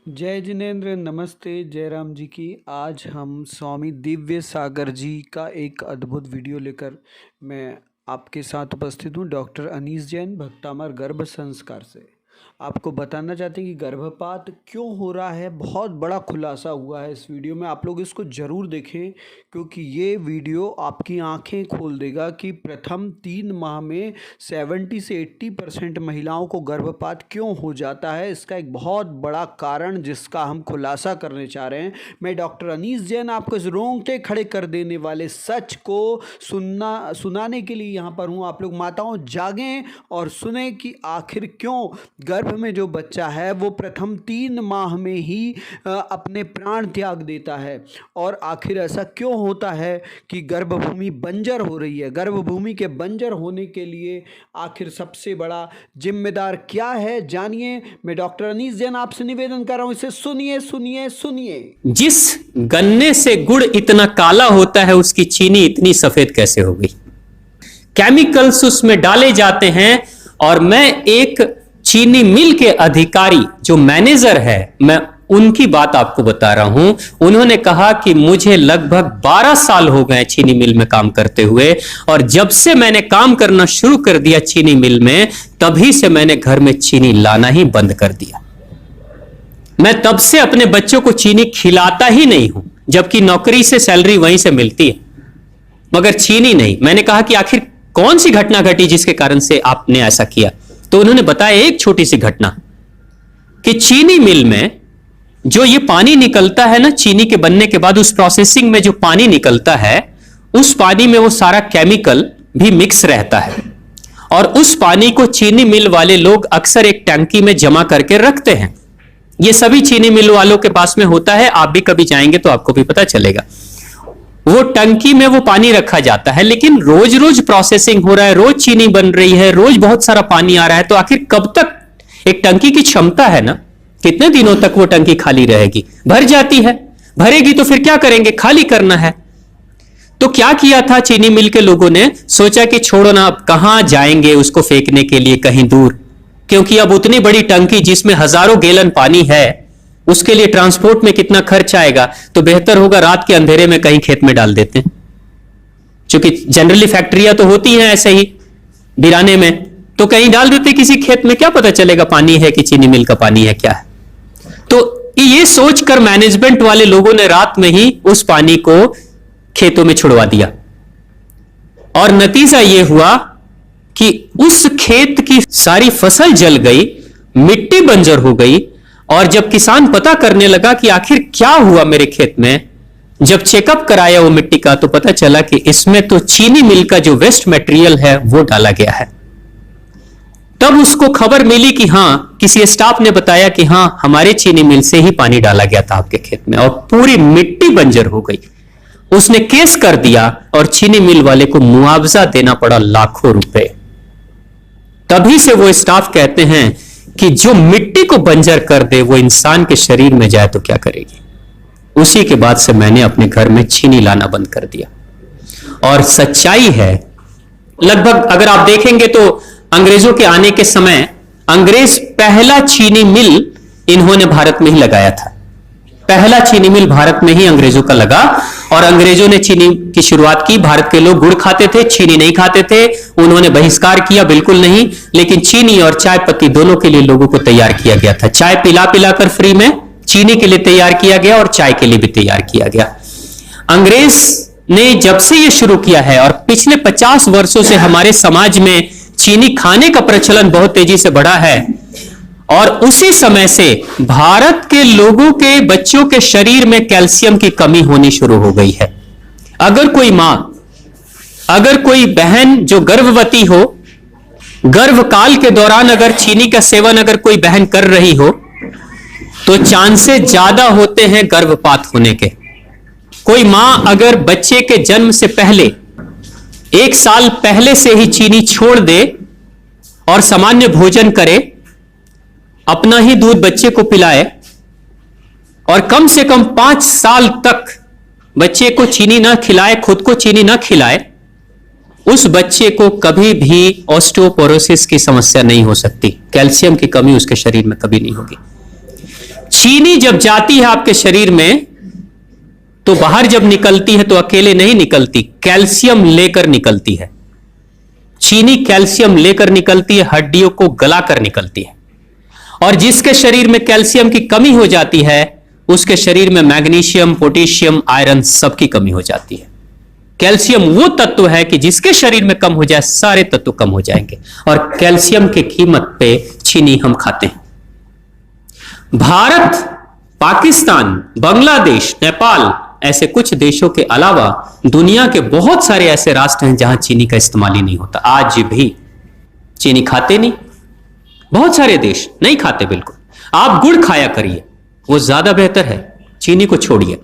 जय जिनेन्द्र, नमस्ते, जय राम जी की। आज हम स्वामी दिव्य सागर जी का एक अद्भुत वीडियो लेकर मैं आपके साथ उपस्थित हूँ। डॉक्टर अनीस जैन, भक्तामर गर्भ संस्कार से आपको बताना चाहते हैं कि गर्भपात क्यों हो रहा है। बहुत बड़ा खुलासा हुआ है इस वीडियो में, आप लोग इसको ज़रूर देखें क्योंकि ये वीडियो आपकी आंखें खोल देगा कि प्रथम 3 माह में 70 से 80% महिलाओं को गर्भपात क्यों हो जाता है। इसका एक बहुत बड़ा कारण जिसका हम खुलासा करने चाह रहे हैं। मैं डॉक्टर अनीस जैन आपको इस रोंगटे खड़े कर देने वाले सच को सुनाने के लिए यहाँ पर हूँ। आप लोग माताओं जागें और सुने कि आखिर क्यों गर्भ में जो बच्चा है वो प्रथम 3 माह में ही अपने प्राण त्याग देता है। और आखिर ऐसा क्यों होता है कि गर्भभूमि बंजर हो रही है। गर्भभूमि के बंजर होने के लिए आखिर सबसे बड़ा जिम्मेदार क्या है, जानिए। मैं डॉक्टर अनीस जैन आपसे निवेदन कर रहा हूं, इसे सुनिए सुनिए सुनिए। जिस गन्ने से गुड़ इतना काला होता है उसकी चीनी इतनी सफेद कैसे हो गई। केमिकल्स उसमें डाले जाते हैं। और मैं एक चीनी मिल के अधिकारी जो मैनेजर है, मैं उनकी बात आपको बता रहा हूं। उन्होंने कहा कि मुझे लगभग 12 साल हो गए चीनी मिल में काम करते हुए, और जब से मैंने काम करना शुरू कर दिया चीनी मिल में, तभी से मैंने घर में चीनी लाना ही बंद कर दिया। मैं तब से अपने बच्चों को चीनी खिलाता ही नहीं हूं, जबकि नौकरी से सैलरी वहीं से मिलती है, मगर चीनी नहीं। मैंने कहा कि आखिर कौन सी घटना घटी जिसके कारण से आपने ऐसा किया। तो उन्होंने बताया एक छोटी सी घटना कि चीनी मिल में जो ये पानी निकलता है ना, चीनी के बनने के बाद उस प्रोसेसिंग में जो पानी निकलता है, उस पानी में वो सारा केमिकल भी मिक्स रहता है। और उस पानी को चीनी मिल वाले लोग अक्सर एक टंकी में जमा करके रखते हैं। ये सभी चीनी मिल वालों के पास में होता है, आप भी कभी जाएंगे तो आपको भी पता चलेगा। वो टंकी में वो पानी रखा जाता है, लेकिन रोज रोज प्रोसेसिंग हो रहा है, रोज चीनी बन रही है, रोज बहुत सारा पानी आ रहा है। तो आखिर कब तक एक टंकी की क्षमता है ना, कितने दिनों तक वो टंकी खाली रहेगी। भर जाती है, भरेगी तो फिर क्या करेंगे, खाली करना है। तो क्या किया था चीनी मिल के लोगों ने, सोचा कि छोड़ो ना, अब कहां जाएंगे उसको फेंकने के लिए कहीं दूर, क्योंकि अब उतनी बड़ी टंकी जिसमें हजारों गैलन पानी है, उसके लिए ट्रांसपोर्ट में कितना खर्च आएगा। तो बेहतर होगा रात के अंधेरे में कहीं खेत में डाल देते हैं, क्योंकि जनरली फैक्ट्रियां तो होती हैं ऐसे ही बिराने में, तो कहीं डाल देते किसी खेत में, क्या पता चलेगा पानी है कि चीनी मिल का पानी है क्या है। तो ये सोचकर मैनेजमेंट वाले लोगों ने रात में ही उस पानी को खेतों में छुड़वा दिया, और नतीजा यह हुआ कि उस खेत की सारी फसल जल गई, मिट्टी बंजर हो गई। और जब किसान पता करने लगा कि आखिर क्या हुआ मेरे खेत में, जब चेकअप कराया वो मिट्टी का, तो पता चला कि इसमें तो चीनी मिल का जो वेस्ट मटेरियल है वो डाला गया है। तब उसको खबर मिली कि हां, किसी स्टाफ ने बताया कि हां, हमारे चीनी मिल से ही पानी डाला गया था आपके खेत में, और पूरी मिट्टी बंजर हो गई। उसने केस कर दिया और चीनी मिल वाले को मुआवजा देना पड़ा लाखों रुपए। तभी से वो स्टाफ कहते हैं कि जो मिट्टी को बंजर कर दे वो इंसान के शरीर में जाए तो क्या करेगी। उसी के बाद से मैंने अपने घर में चीनी लाना बंद कर दिया। और सच्चाई है, लगभग अगर आप देखेंगे तो अंग्रेजों के आने के समय अंग्रेज पहला चीनी मिल इन्होंने भारत में ही लगाया था। पहला चीनी मिल भारत में ही अंग्रेजों का लगा, और अंग्रेजों ने चीनी की शुरुआत की। भारत के लोग गुड़ खाते थे, चीनी नहीं खाते थे। उन्होंने बहिष्कार किया, बिल्कुल नहीं, लेकिन चीनी और चाय पत्ती दोनों के लिए लोगों को तैयार किया गया था। चाय पिला पिलाकर फ्री में, चीनी के लिए तैयार किया गया और चाय के लिए भी तैयार किया गया। अंग्रेज ने जब से यह शुरू किया है, और पिछले 50 वर्षों से हमारे समाज में चीनी खाने का प्रचलन बहुत तेजी से बढ़ा है। और उसी समय से भारत के लोगों के बच्चों के शरीर में कैल्शियम की कमी होनी शुरू हो गई है। अगर कोई मां, अगर कोई बहन जो गर्भवती हो, गर्भकाल के दौरान अगर चीनी का सेवन अगर कोई बहन कर रही हो, तो चांसेस ज्यादा होते हैं गर्भपात होने के। कोई मां अगर बच्चे के जन्म से पहले 1 साल पहले से ही चीनी छोड़ दे और सामान्य भोजन करे, अपना ही दूध बच्चे को पिलाए, और कम से कम 5 साल तक बच्चे को चीनी ना खिलाए, खुद को चीनी ना खिलाए, उस बच्चे को कभी भी ऑस्टियोपोरोसिस की समस्या नहीं हो सकती। कैल्शियम की कमी उसके शरीर में कभी नहीं होगी। चीनी जब जाती है आपके शरीर में तो बाहर जब निकलती है तो अकेले नहीं निकलती, कैल्शियम लेकर निकलती है। चीनी कैल्शियम लेकर निकलती है, हड्डियों को गलाकर निकलती है। और जिसके शरीर में कैल्शियम की कमी हो जाती है उसके शरीर में मैग्नीशियम, पोटेशियम, आयरन सबकी कमी हो जाती है। कैल्शियम वो तत्व है कि जिसके शरीर में कम हो जाए सारे तत्व कम हो जाएंगे, और कैल्शियम की कीमत पे चीनी हम खाते हैं। भारत, पाकिस्तान, बांग्लादेश, नेपाल ऐसे कुछ देशों के अलावा दुनिया के बहुत सारे ऐसे राष्ट्र हैं जहां चीनी का इस्तेमाल ही नहीं होता। आज भी चीनी खाते नहीं, बहुत सारे देश नहीं खाते बिल्कुल। आप गुड़ खाया करिए, वो ज्यादा बेहतर है, चीनी को छोड़िए।